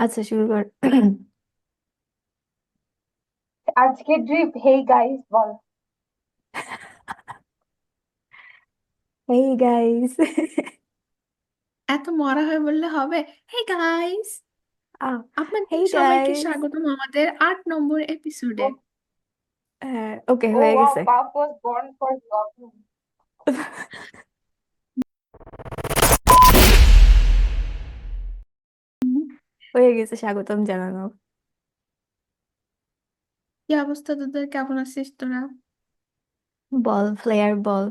আচ্ছা, শুরু কর। আজকে ট্রিপ হেই গাইস বল। Hey guys. এত মরা হয়ে বললে হবে? হে গাইস, আপনাদের হেই সবাইকে গাইস। স্বাগতম আমাদের 8 নম্বর এপিসোডে। ওকে, ও হয়ে ওয়াও, গেছে। পাপ ওয়াজ বর্ন ফর ব্লগিং। হয়ে গেছে স্বাগতম জানানো। কি অবস্থা তোদের? কেমন আছিস তোরা? বল, ফ্লেয়ার বল।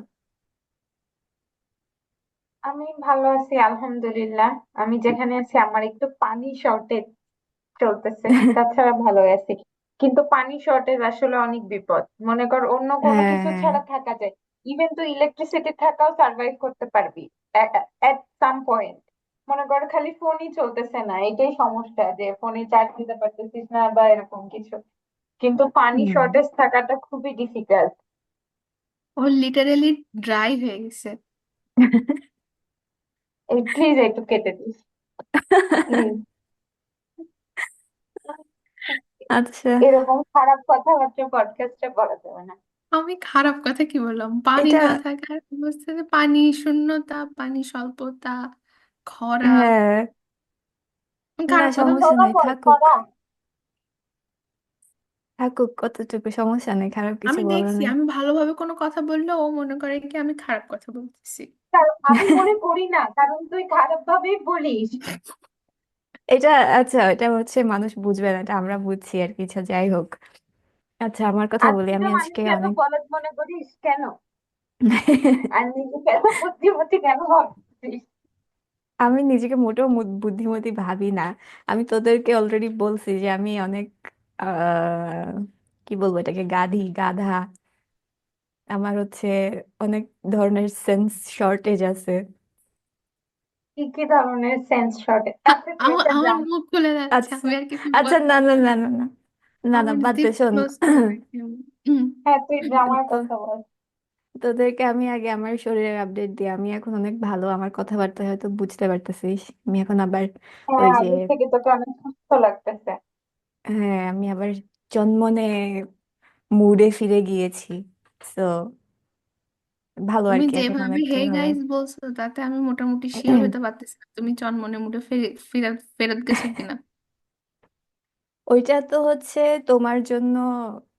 আমি ভালো আছি আলহামদুলিল্লাহ। আমি যেখানে আছি আমার একটু পানি শর্টেজ চলতেছে, তাছাড়া ভালো আছি। কিন্তু পানি শর্টেজ আসলে অনেক বিপদ। মনে কর অন্য কোনো কিছু হ্যাঁ। ছাড়া থাকা যায়, ইভেন তো ইলেকট্রিসিটি থাকাও সার্ভাইভ করতে পারবি এট সাম পয়েন্ট। মনে কর খালি ফোনই চলতেছে না, এটাই সমস্যা যে ফোনে চার্জ দিতে পারতেছিস না বা এরকম কিছু। কিন্তু পানি হুম। শর্টেজ থাকাটা খুবই ডিফিকাল্ট। ও লিটারেলি ড্রাই হয়ে গেছে। এই প্লিজ একটু কেটে দিস, প্লিজ। আচ্ছা। এরকম খারাপ কথাবার্তা পডকাস্টে বলা যাবে না। আমি খারাপ কথা কি বললাম? পানি এটা, না থাকার অবস্থাতে পানি শূন্যতা, পানি স্বল্পতা, খরা। হ্যাঁ, আমি না খারাপ কথা সমস্যা বললাম। নেই, থাকুক। থাকুক, কতটুকু সমস্যা নেই, খারাপ কিছু আমি বলা দেখছি, নেই। আমি ভালোভাবে কোনো কথা বললে ও মনে করে কি আমি খারাপ কথা বলতেছি। কারণ আমি মনে করি না, কারণ তুই খারাপ ভাবেই বলিস। এটা, আচ্ছা, এটা হচ্ছে মানুষ বুঝবে না, এটা আমরা বুঝছি আর কিছু, যাই হোক। আচ্ছা, আমার কথা আর বলি, তুই আমি না আজকে মানুষকে এত অনেক বলদ মনে করিস কেন? আর নিজেকে এত বুদ্ধিমতী কেন ভাবছিস? আমি নিজেকে মোটেও বুদ্ধিমতী ভাবি না। আমি তোদেরকে অলরেডি বলছি যে আমি অনেক কি বলবো এটাকে, গাধা। আমার হচ্ছে অনেক ধরনের সেন্স শর্টেজ আছে। কি কি ধরনের সেন্স শর্ট? আচ্ছা তুই আমার একটা আমার ড্রাম। মুখ খুলে যাচ্ছে, আচ্ছা। আমি আর কিছু আচ্ছা, বলবো না না। না না না না, না না, আমার বাদ দে, জিভ শোন। ক্লোজ করে রাখি আমি। হ্যাঁ, তুই ড্রামার তো কথা বল। তোদেরকে আমি আগে আমার শরীরের আপডেট দিই, আমি এখন অনেক ভালো, আমার কথাবার্তা হয়তো বুঝতে পারতেছিস। আমি এখন আবার হ্যাঁ, ওই যে, আগের থেকে তোকে অনেক সুস্থ লাগতেছে। হ্যাঁ, আমি আবার জন্মনে মুডে ফিরে গিয়েছি। তো ভালো আর তুমি কি, এখন যেভাবে হে অনেকটাই ভালো। গাইস বলছো তাতে আমি মোটামুটি শিওর হতে পারতেছি না তুমি চনমনে মুডে ফেরত ফেরত গেছো কিনা। ওইটা তো হচ্ছে তোমার জন্য,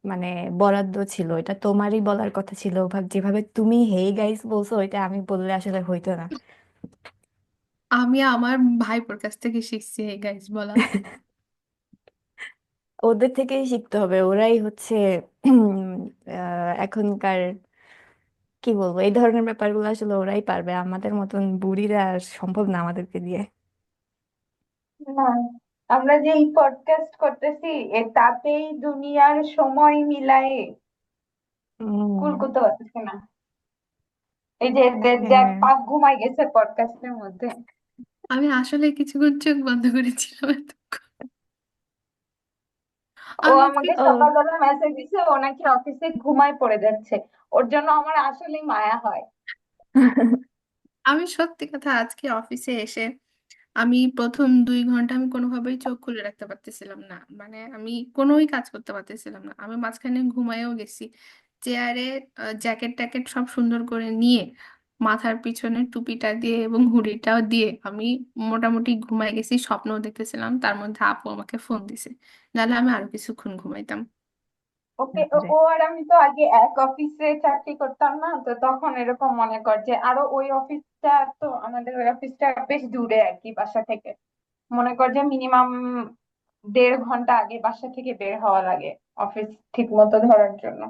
মানে বরাদ্দ ছিল, এটা তোমারই বলার কথা ছিল। যেভাবে তুমি হেই গাইস বলছো, ওইটা আমি বললে আসলে হইতো না। আমি আমার ভাইপোর কাছ থেকে শিখছি হে গাইস বলা। ওদের থেকেই শিখতে হবে, ওরাই হচ্ছে এখনকার, কি বলবো, এই ধরনের ব্যাপারগুলো আসলে ওরাই পারবে, আমাদের মতন বুড়িরা আর সম্ভব না আমাদেরকে দিয়ে। না, আমরা যে এই পডকাস্ট করতেছি তাতেই দুনিয়ার সময় মিলায়ে কুল উম, করতে পারতেছি না। এই যে দেখ, হ্যাঁ। পাক ঘুমাই গেছে পডকাস্টের মধ্যে। আমি আসলে কিছুক্ষণ চোখ বন্ধ করেছিলাম এতক্ষণ। ও আমি আজকে আমাকে ও, সকালবেলা মেসেজ দিছে ও নাকি অফিসে ঘুমায় পড়ে যাচ্ছে। ওর জন্য আমার আসলেই মায়া হয়। আমি সত্যি কথা আজকে অফিসে এসে আমি প্রথম 2 ঘন্টা আমি কোনোভাবেই চোখ খুলে রাখতে পারতেছিলাম না, মানে আমি কোনোই কাজ করতে পারতেছিলাম না, আমি মাঝখানে ঘুমায়ও গেছি চেয়ারে। জ্যাকেট ট্যাকেট সব সুন্দর করে নিয়ে মাথার পিছনে টুপিটা দিয়ে এবং হুডিটাও দিয়ে আমি মোটামুটি ঘুমাই গেছি, স্বপ্ন দেখতেছিলাম তার মধ্যে আপু আমাকে ফোন দিছে, নাহলে আমি আরো কিছুক্ষণ ঘুমাইতাম। ওকে, ও আর আমি তো আগে এক অফিসে চাকরি করতাম না, তো তখন এরকম মনে কর যে আরো ওই অফিসটা, তো আমাদের ওই অফিসটা বেশ দূরে আর কি বাসা থেকে। মনে কর যে মিনিমাম 1.5 ঘন্টা আগে বাসা থেকে বের হওয়া লাগে অফিস ঠিক মতো ধরার জন্য।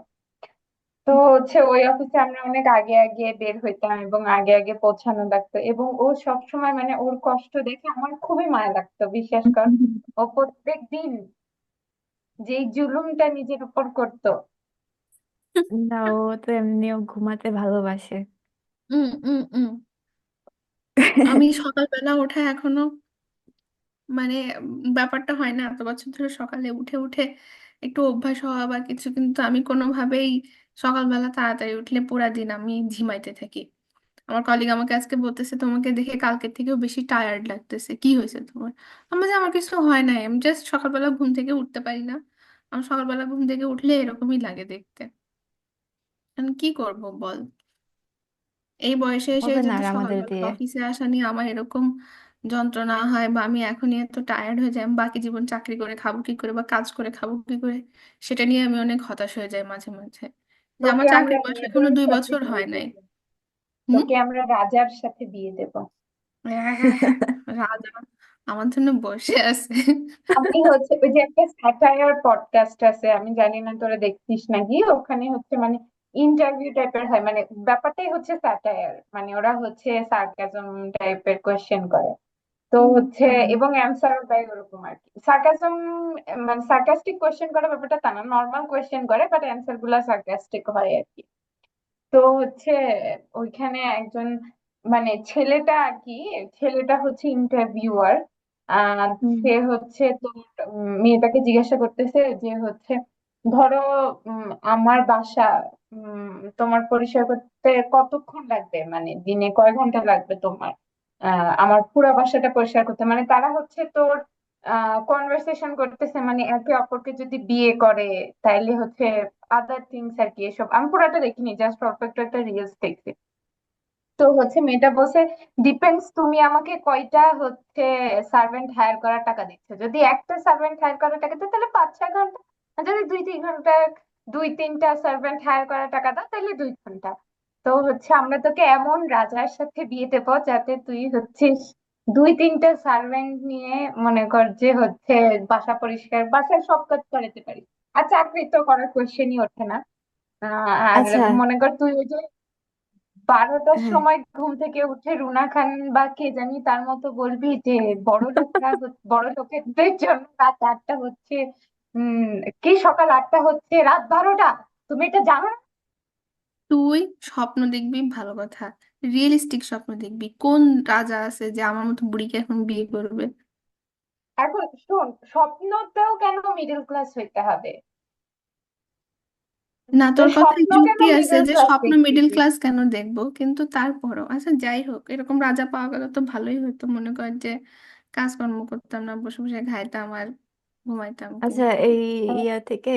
তো হচ্ছে ওই অফিসে আমরা অনেক আগে আগে বের হইতাম এবং আগে আগে পৌঁছানো লাগতো, এবং ও সবসময় মানে ওর কষ্ট দেখে আমার খুবই মায়া লাগতো, বিশ্বাস কর। ও প্রত্যেক দিন যেই জুলুমটা নিজের উপর করতো। না, ও তো এমনিও ঘুমাতে ভালোবাসে। উম আমি সকালবেলা ওঠা এখনো মানে ব্যাপারটা হয় না এত বছর ধরে সকালে উঠে উঠে একটু অভ্যাস হওয়া বা কিছু, কিন্তু আমি কোনোভাবেই সকালবেলা তাড়াতাড়ি উঠলে পুরা দিন আমি ঝিমাইতে থাকি। আমার কলিগ আমাকে আজকে বলতেছে তোমাকে দেখে কালকের থেকেও বেশি টায়ার্ড লাগতেছে, কি হয়েছে তোমার? আমার যে আমার কিছু হয় নাই, আমি জাস্ট সকালবেলা ঘুম থেকে উঠতে পারি না। আমার সকালবেলা ঘুম থেকে উঠলে এরকমই লাগে দেখতে। আমি কি করব বল? এই বয়সে এসে হবে না যদি আর আমাদের সকালবেলা দিয়ে। অফিসে আসা নিয়ে আমার এরকম যন্ত্রণা হয়, বা আমি এখনই এত টায়ার্ড হয়ে যাই, আমি বাকি জীবন চাকরি করে খাবো কি করে বা কাজ করে খাবো কি করে, সেটা নিয়ে আমি অনেক হতাশ হয়ে যাই মাঝে মাঝে, যে আমার তোকে আমরা চাকরির বয়স এখনো মেয়েদের 2 সাথে বছর বিয়ে হয় নাই। দেবো, হুম। তোকে আমরা রাজার সাথে বিয়ে দেবো। রাজা আমার জন্য বসে আছে। আমি হচ্ছে ওই যে একটা স্যাটায়ার পডকাস্ট আছে, আমি জানি না তোরা দেখছিস নাকি, ওখানে হচ্ছে মানে ইন্টারভিউ টাইপের হয়, মানে ব্যাপারটাই হচ্ছে স্যাটায়ার, মানে ওরা হচ্ছে সার্কাজম টাইপের কোয়েশ্চেন করে। তো হচ্ছে হুম। এবং অ্যান্সার দেয় ওরকম আর কি, সার্কাজম মানে সার্কাস্টিক কোয়েশ্চেন করে ব্যাপারটা তা না, নর্মাল কোয়েশ্চেন করে বাট অ্যান্সার গুলা সার্কাস্টিক হয় আর কি। তো হচ্ছে ওইখানে একজন মানে ছেলেটা আর কি, ছেলেটা হচ্ছে ইন্টারভিউয়ার। হুম। সে হচ্ছে তো মেয়েটাকে জিজ্ঞাসা করতেছে যে হচ্ছে ধরো আমার বাসা উম, তোমার পরিচয় করতে কতক্ষণ লাগবে, মানে দিনে কয় ঘন্টা লাগবে তোমার আমার পুরো বাসাটা পরিষ্কার করতে, মানে তারা হচ্ছে তোর কনভারসেশন করতেছে, মানে একে অপরকে যদি বিয়ে করে তাইলে হচ্ছে আদার থিংস আর কি। এসব আমি পুরোটা দেখিনি, জাস্ট অল্প একটু একটা রিলস দেখছি। তো হচ্ছে মেয়েটা বলছে ডিপেন্ডস তুমি আমাকে কয়টা হচ্ছে সার্ভেন্ট হায়ার করার টাকা দিচ্ছ, যদি একটা সার্ভেন্ট হায়ার করার টাকা দাও তাহলে 5-6 ঘন্টা, আর যদি 2-3 ঘন্টা 2-3টা সার্ভেন্ট হায়ার করার টাকা দাও তাহলে 2 ঘন্টা। তো হচ্ছে আমরা তোকে এমন রাজার সাথে বিয়ে দেবো যাতে তুই হচ্ছিস 2-3টা সার্ভেন্ট নিয়ে মনে কর যে হচ্ছে বাসা পরিষ্কার বাসার সব কাজ করাতে পারিস, আর চাকরি তো করার কোশ্চেনই ওঠে না। আর আচ্ছা। মনে কর তুই ওই যে 12টার হ্যাঁ। সময় ঘুম থেকে উঠে রুনা খান বা কে জানি তার মতো বলবি যে বড় লোকেদের জন্য রাত 8টা হচ্ছে উম কি সকাল 8টা হচ্ছে রাত 12টা, তুমি এটা জানো না? তুই স্বপ্ন দেখবি ভালো কথা, রিয়েলিস্টিক স্বপ্ন দেখবি। কোন রাজা আছে যে আমার মতো বুড়িকে এখন বিয়ে করবে? এখন শোন, স্বপ্নতেও কেন মিডল ক্লাস হইতে হবে? না, তুই তোর কথায় স্বপ্ন কেন যুক্তি আছে মিডল যে ক্লাস স্বপ্ন দেখবি? মিডিল ক্লাস কেন দেখবো, কিন্তু তারপরও আচ্ছা যাই হোক, এরকম রাজা পাওয়া গেল তো ভালোই হতো। মনে কর যে কাজকর্ম করতাম না, বসে বসে খাইতাম আর ঘুমাইতাম, আচ্ছা, কিন্তু এই ইয়া থেকে,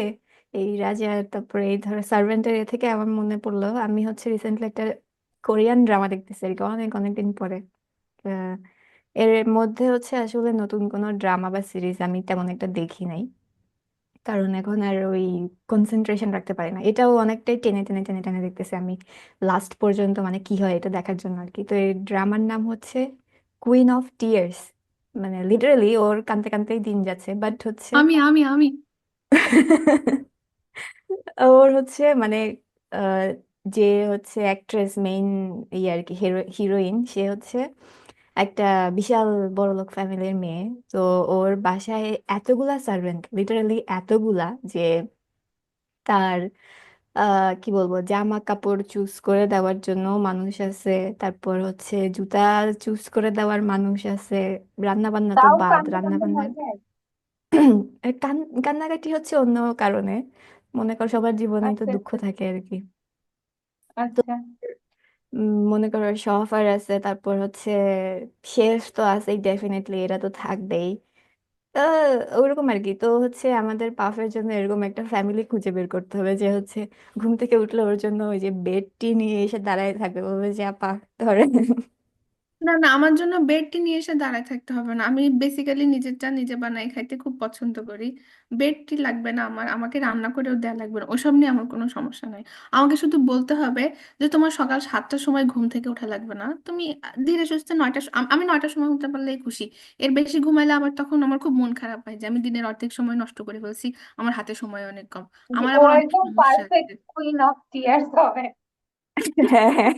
এই রাজা তারপরে এই ধরো সার্ভেন্টের ইয়ে থেকে আমার মনে পড়লো, আমি হচ্ছে রিসেন্টলি একটা কোরিয়ান ড্রামা দেখতেছি আর কি, অনেক অনেক দিন পরে। আহ, এর মধ্যে হচ্ছে আসলে নতুন কোনো ড্রামা বা সিরিজ আমি তেমন একটা দেখি নাই, কারণ এখন আর ওই কনসেন্ট্রেশন রাখতে পারি না। এটাও অনেকটাই টেনে টেনে টেনে টেনে দেখতেছি আমি লাস্ট পর্যন্ত, মানে কি হয় এটা দেখার জন্য আর কি। তো এই ড্রামার নাম হচ্ছে কুইন অফ টিয়ার্স, মানে লিটারালি ওর কানতে কানতেই দিন যাচ্ছে, বাট হচ্ছে আমি ওর হচ্ছে মানে আহ, যে হচ্ছে অ্যাক্ট্রেস মেইন ইয়ে আর কি, হিরোইন, সে হচ্ছে একটা বিশাল বড়লোক ফ্যামিলির মেয়ে। তো ওর বাসায় এতগুলা সার্ভেন্ট, লিটারালি এতগুলা, যে তার কি বলবো, জামা কাপড় চুজ করে দেওয়ার জন্য মানুষ আছে, তারপর হচ্ছে জুতা চুজ করে দেওয়ার মানুষ আছে, রান্না বান্না তো তাও বাদ, কান্দতে রান্না কান্দতে বান্না মরে যায়। কান্নাকাটি হচ্ছে অন্য কারণে, মনে কর সবার জীবনেই তো আচ্ছা দুঃখ আচ্ছা থাকে আর কি। তো আচ্ছা। মনে করো শফার আছে, তারপর হচ্ছে শেফ তো আছেই ডেফিনেটলি, এরা তো থাকবেই। ওরকম আর কি। তো হচ্ছে আমাদের পাফের জন্য এরকম একটা ফ্যামিলি খুঁজে বের করতে হবে, যে হচ্ছে ঘুম থেকে উঠলে ওর জন্য ওই যে বেডটি নিয়ে এসে দাঁড়ায় থাকবে, বলবে যে আপা ধরে। না না, আমার জন্য বেডটি নিয়ে এসে দাঁড়ায় থাকতে হবে না। আমি বেসিক্যালি নিজের চা নিজে বানাই খাইতে খুব পছন্দ করি। বেডটি লাগবে না আমার, আমাকে রান্না করেও দেওয়া লাগবে না, ওসব নিয়ে আমার কোনো সমস্যা নাই। আমাকে শুধু বলতে হবে যে তোমার সকাল 7টার সময় ঘুম থেকে ওঠা লাগবে না, তুমি ধীরে সুস্থে 9টা, আমি 9টার সময় উঠতে পারলেই খুশি। এর বেশি ঘুমাইলে আবার তখন আমার খুব মন খারাপ হয় যে আমি দিনের অর্ধেক সময় নষ্ট করে ফেলছি, আমার হাতে সময় অনেক কম। যে আমার ও আবার অনেক একদম সমস্যা আছে। পারফেক্ট কুইন অফ টিয়ার্স হবে, হ্যাঁ, হ্যাঁ,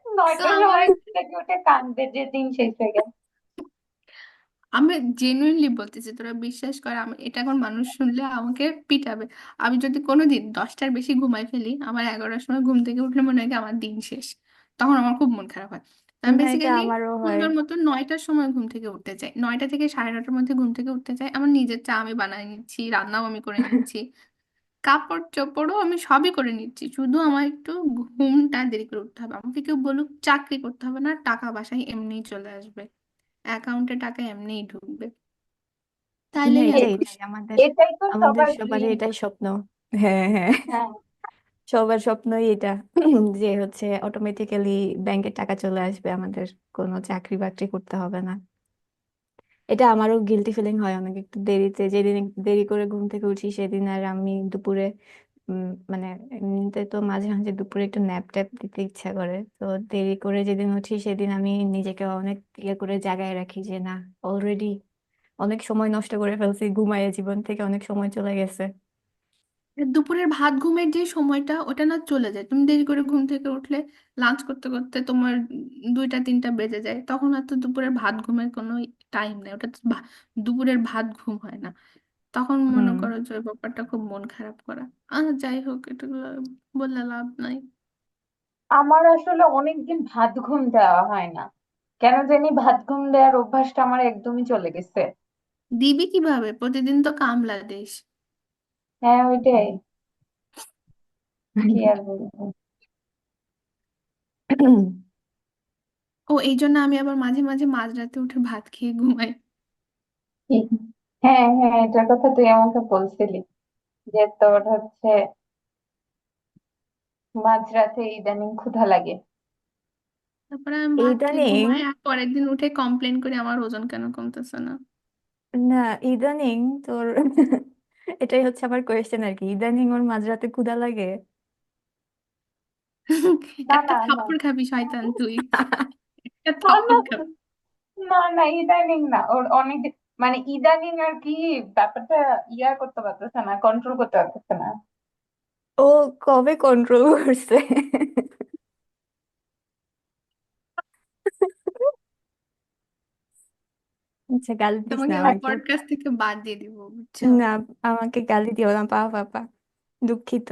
তো 9টার আমার, সময় ঘুম থেকে উঠে কাঁদবে যে দিন শেষ হয়ে গেছে। আমি জেনুইনলি বলতেছি, তোরা বিশ্বাস কর, আমি এটা এখন মানুষ শুনলে আমাকে পিটাবে। আমি যদি কোনোদিন 10টার বেশি ঘুমাই ফেলি, আমার 11টার সময় ঘুম থেকে উঠলে মনে হয় কি আমার দিন শেষ, তখন আমার খুব মন খারাপ হয়। তো আমি না এটা বেসিক্যালি আমারও হয়। সুন্দর মতো 9টার সময় ঘুম থেকে উঠতে চাই, 9টা থেকে 9:30টার মধ্যে ঘুম থেকে উঠতে চাই। আমার নিজের চা আমি বানাই নিচ্ছি, রান্নাও আমি করে নিচ্ছি। কাপড় চোপড়ও আমি সবই করে নিচ্ছি, শুধু আমার একটু ঘুমটা দেরি করে উঠতে হবে। আমাকে কেউ বলুক চাকরি করতে হবে না, টাকা বাসায় এমনিই চলে আসবে, অ্যাকাউন্টে টাকা এমনিই ঢুকবে, না, তাইলেই আমি এটাই খুশি। এটাই আমাদের এটাই তো আমাদের সবার সবারই ড্রিম। এটাই স্বপ্ন। হ্যাঁ, হ্যাঁ, হ্যাঁ, সবার স্বপ্নই এটা। যে হচ্ছে অটোমেটিক্যালি ব্যাংকে টাকা চলে আসবে, আমাদের কোনো চাকরি বাকরি করতে হবে না। এটা আমারও গিলটি ফিলিং হয় অনেক, একটু দেরিতে যেদিন একটু দেরি করে ঘুম থেকে উঠি সেদিন আর আমি দুপুরে মানে এমনিতে তো মাঝে মাঝে দুপুরে একটু ন্যাপ ট্যাপ দিতে ইচ্ছা করে, তো দেরি করে যেদিন উঠি সেদিন আমি নিজেকে অনেক ইয়ে করে জাগায় রাখি যে না, অলরেডি অনেক সময় নষ্ট করে ফেলছি, ঘুমাইয়ে জীবন থেকে অনেক সময় চলে গেছে। দুপুরের ভাত ঘুমের যে সময়টা ওটা না চলে যায়, তুমি দেরি করে ঘুম থেকে উঠলে লাঞ্চ করতে করতে তোমার 2টা 3টা বেজে যায়, তখন আর তো দুপুরের ভাত ঘুমের কোনো টাইম নেই, ওটা তো দুপুরের ভাত ঘুম হয় না। তখন মনে হুম। করো যে ওই ব্যাপারটা খুব মন খারাপ করা। যাই হোক, এটা বললে লাভ নাই। আমার আসলে অনেকদিন ভাত ঘুম দেওয়া হয় না, কেন জানি ভাত ঘুম দেওয়ার অভ্যাসটা আমার একদমই চলে গেছে। দিবি কিভাবে, প্রতিদিন তো কামলা দিস। হ্যাঁ, ওইটাই। কি আর বলবো। ও, এই জন্য আমি আবার মাঝে মাঝে মাঝরাতে উঠে ভাত খেয়ে ঘুমাই। হ্যাঁ, হ্যাঁ, এটার কথা তুই আমাকে বলছিলি, যে তোর হচ্ছে মাঝরাতে ইদানিং ক্ষুধা লাগে। তারপরে আমি ভাত খেয়ে ইদানিং, ঘুমাই, আর পরের দিন উঠে কমপ্লেন করি আমার ওজন কেন কমতেছে না। না, ইদানিং তোর এটাই হচ্ছে আমার কোয়েশ্চেন আর কি, ইদানিং ওর মাঝরাতে ক্ষুধা লাগে? না, একটা না, না। থাপ্পড় খাবি শয়তান তুই, একটা না, না, থাপ্পড় খাবি। না, না, ইদানিং না, ওর অনেক মানে ইদানিং আর কি, ব্যাপারটা করতে পারতেছে না, কন্ট্রোল করতে পারতেছে না। ও কবে কন্ট্রোল করছে? আচ্ছা, গালি দিস না তোমাকে আমি আমাকে। পডকাস্ট থেকে বাদ দিয়ে দিব, বুঝছো? না, আমাকে গালি দিও না, পাপা। দুঃখিত।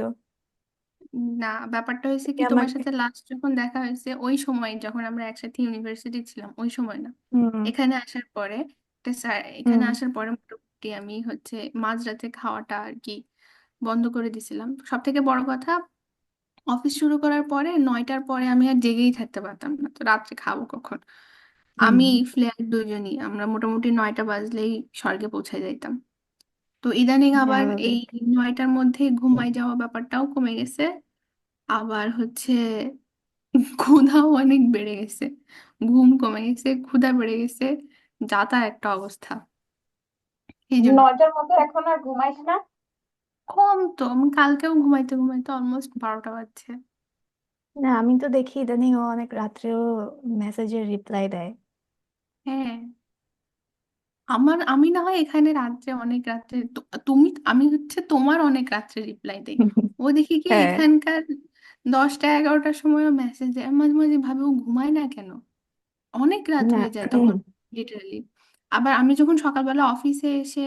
না, ব্যাপারটা হয়েছে তুমি কি, তোমার আমাকে সাথে লাস্ট যখন দেখা হয়েছে ওই সময় যখন আমরা একসাথে ইউনিভার্সিটি ছিলাম, ওই সময় না। হুম, এখানে আসার পরে স্যার, হুম, এখানে আসার পরে মোটামুটি আমি হচ্ছে মাঝরাতে খাওয়াটা আর কি বন্ধ করে দিছিলাম। সব থেকে বড় কথা, অফিস শুরু করার পরে 9টার পরে আমি আর জেগেই থাকতে পারতাম না, তো রাত্রে খাবো কখন? হুম। আমি ফ্লেয়ার দুজনই আমরা মোটামুটি 9টা বাজলেই স্বর্গে পৌঁছে যাইতাম। তো ইদানিং আবার এই স্বাভাবিক। 9টার মধ্যে ঘুমাই যাওয়া ব্যাপারটাও কমে গেছে। আবার হচ্ছে ক্ষুধাও অনেক বেড়ে গেছে, ঘুম কমে গেছে, ক্ষুধা বেড়ে গেছে, যাতা একটা অবস্থা। এই জন্য 9টার মধ্যে এখন আর ঘুমাইস না? কম তো, আমি কালকেও ঘুমাইতে ঘুমাইতে অলমোস্ট 12টা বাজছে। না, আমি তো দেখি ইদানিং ও অনেক রাত্রেও মেসেজের রিপ্লাই দেয়। হ্যাঁ, আমি না হয় এখানে রাত্রে অনেক রাত্রে তুমি, আমি হচ্ছে তোমার অনেক রাত্রে রিপ্লাই দেই। ও দেখি কি হ্যাঁ। এখানকার 10টা 11টার সময় মেসেজ দেয়, আমি মাঝে মাঝে ভাবে ও ঘুমায় না কেন, অনেক রাত না, হয়ে যায় তখন, লিটারালি। আবার আমি যখন সকালবেলা অফিসে এসে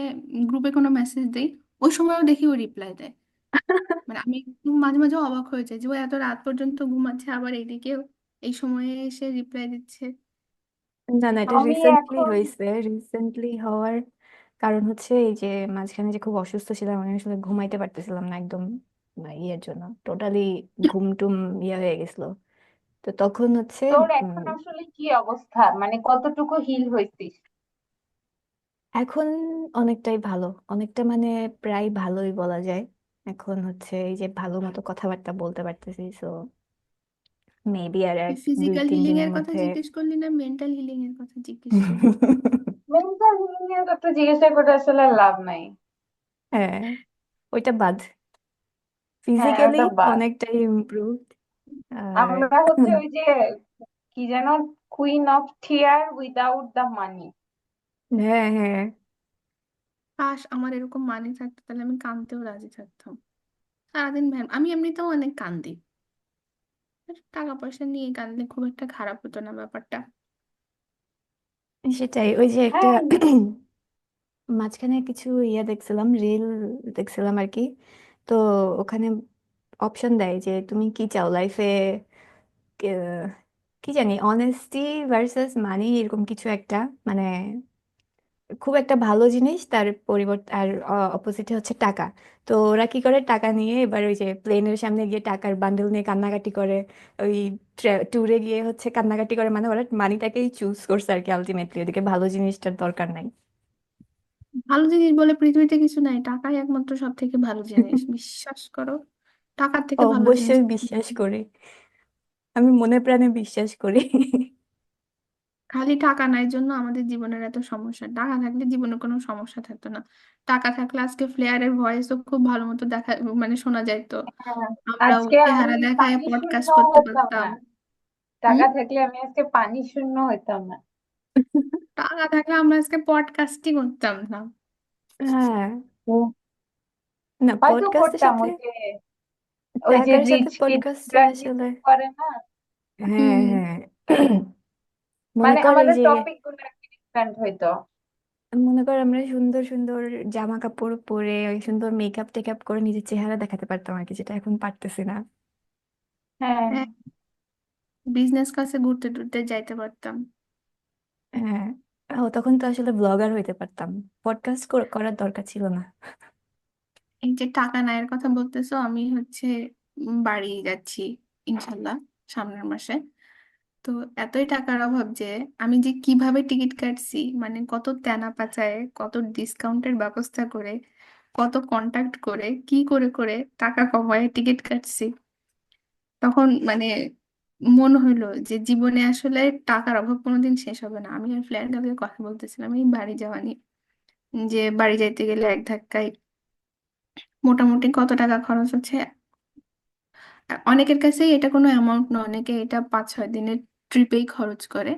গ্রুপে কোনো মেসেজ দেই, ওই সময়ও দেখি ও রিপ্লাই দেয়। মানে আমি একটু মাঝে মাঝে অবাক হয়ে যাই যে ও এত রাত পর্যন্ত ঘুমাচ্ছে, আবার এইদিকে এই সময়ে এসে রিপ্লাই দিচ্ছে। না, না, এটা আমি রিসেন্টলি এখন হয়েছে। রিসেন্টলি হওয়ার কারণ হচ্ছে এই যে মাঝখানে যে খুব অসুস্থ ছিলাম, আমি আসলে ঘুমাইতে পারতেছিলাম না একদম, ইয়ের জন্য টোটালি ঘুম টুম ইয়ে হয়ে গেছিল। তো তখন হচ্ছে তোর উম, এখন আসলে কি অবস্থা, মানে কতটুকু হিল হয়েছিস? এখন অনেকটাই ভালো, অনেকটা মানে প্রায় ভালোই বলা যায়। এখন হচ্ছে এই যে ভালো মতো কথাবার্তা বলতে পারতেছি, সো মেবি আর এক দুই ফিজিক্যাল তিন হিলিং দিনের এর কথা মধ্যে। জিজ্ঞেস করলি না মেন্টাল হিলিং এর কথা জিজ্ঞেস করলি? মেন্টাল হিলিং এর কথা জিজ্ঞাসা করে আসলে লাভ নাই। হ্যাঁ, ওইটা বাদ। হ্যাঁ, ফিজিক্যালি ওটা বাদ। অনেকটাই ইমপ্রুভড। আর আমরা হচ্ছে ওই যে কি যেন, queen of tear without the money. হ্যাঁ, হ্যাঁ, কাশ আমার এরকম মানি থাকতো, তাহলে আমি কাঁদতেও রাজি থাকতাম সারাদিন। আমি এমনিতেও অনেক কান্দি, টাকা পয়সা নিয়ে কাঁদলে খুব একটা খারাপ হতো না ব্যাপারটা। সেটাই। ওই যে একটা হ্যাঁ, মাঝখানে কিছু দেখছিলাম, রিল দেখছিলাম আর কি। তো ওখানে অপশন দেয় যে তুমি কি চাও লাইফে, কি জানি, অনেস্টি ভার্সেস মানি, এরকম কিছু একটা, মানে খুব একটা ভালো জিনিস, তার পরিবর্তে আর অপোজিটে হচ্ছে টাকা। তো ওরা কি করে, টাকা নিয়ে এবার ওই যে প্লেনের সামনে গিয়ে টাকার বান্ডেল নিয়ে কান্নাকাটি করে, ওই ট্যুরে গিয়ে হচ্ছে কান্নাকাটি করে, মানে ওরা মানিটাকেই চুজ করছে আর কি আলটিমেটলি, ওদিকে ভালো জিনিসটার দরকার নাই। ভালো জিনিস বলে পৃথিবীতে কিছু নাই, টাকাই একমাত্র সব থেকে ভালো জিনিস, বিশ্বাস করো। টাকার থেকে ভালো জিনিস অবশ্যই বিশ্বাস করি, আমি মনে প্রাণে বিশ্বাস করি। খালি টাকা নাই জন্য আমাদের জীবনের এত সমস্যা, টাকা থাকলে জীবনে কোনো সমস্যা থাকতো না। টাকা থাকলে আজকে ফ্লেয়ারের ভয়েসও খুব ভালো মতো দেখা, মানে শোনা যাইতো, হ্যাঁ, আমরাও আজকে আমি চেহারা দেখায় পানি শূন্য পডকাস্ট করতে হতাম পারতাম। না। হুম। টাকা থাকলে আমি আজকে পানি শূন্য হইতাম না। টাকা থাকলে আমরা আজকে পডকাস্টই করতাম না। হ্যাঁ, হুম। না হয়তো পডকাস্টের করতাম, সাথে, ওই যে টাকার সাথে রিচ পডকাস্টের কিডসরা আসলে, যেরকম করে না, হ্যাঁ হুম। হ্যাঁ। মনে মানে কর এই আমাদের যে, টপিক গুলো একটু ডিফারেন্ট হইতো। মনে কর আমরা সুন্দর সুন্দর জামা কাপড় পরে, ওই সুন্দর মেকআপ টেকআপ করে নিজের চেহারা দেখাতে পারতাম আর কি, যেটা এখন পারতেছি না। হ্যাঁ, হ্যাঁ, বিজনেস ক্লাসে ঘুরতে টুরতে যাইতে পারতাম। হ্যাঁ, ও তখন তো আসলে ব্লগার হইতে পারতাম, পডকাস্ট করার দরকার ছিল না। এই যে টাকা নায়ের কথা বলতেছো, আমি হচ্ছে বাড়ি যাচ্ছি ইনশাল্লাহ সামনের মাসে। তো এতই টাকার অভাব যে আমি যে কিভাবে টিকিট কাটছি, মানে কত তেনা পাচায়, কত ডিসকাউন্টের ব্যবস্থা করে, কত কন্টাক্ট করে, কি করে করে টাকা কমায় টিকিট কাটছি। তখন মানে মনে হইলো যে জীবনে আসলে টাকার অভাব কোনোদিন শেষ হবে না। আমি আর ফ্ল্যাট গার্লকে কথা বলতেছিলাম এই বাড়ি যাওয়া নিয়ে, যে বাড়ি যাইতে গেলে এক ধাক্কায় মোটামুটি কত টাকা খরচ হচ্ছে। অনেকের কাছেই এটা কোনো অ্যামাউন্ট নয়, অনেকে এটা 5-6 দিনের ট্রিপেই খরচ করে।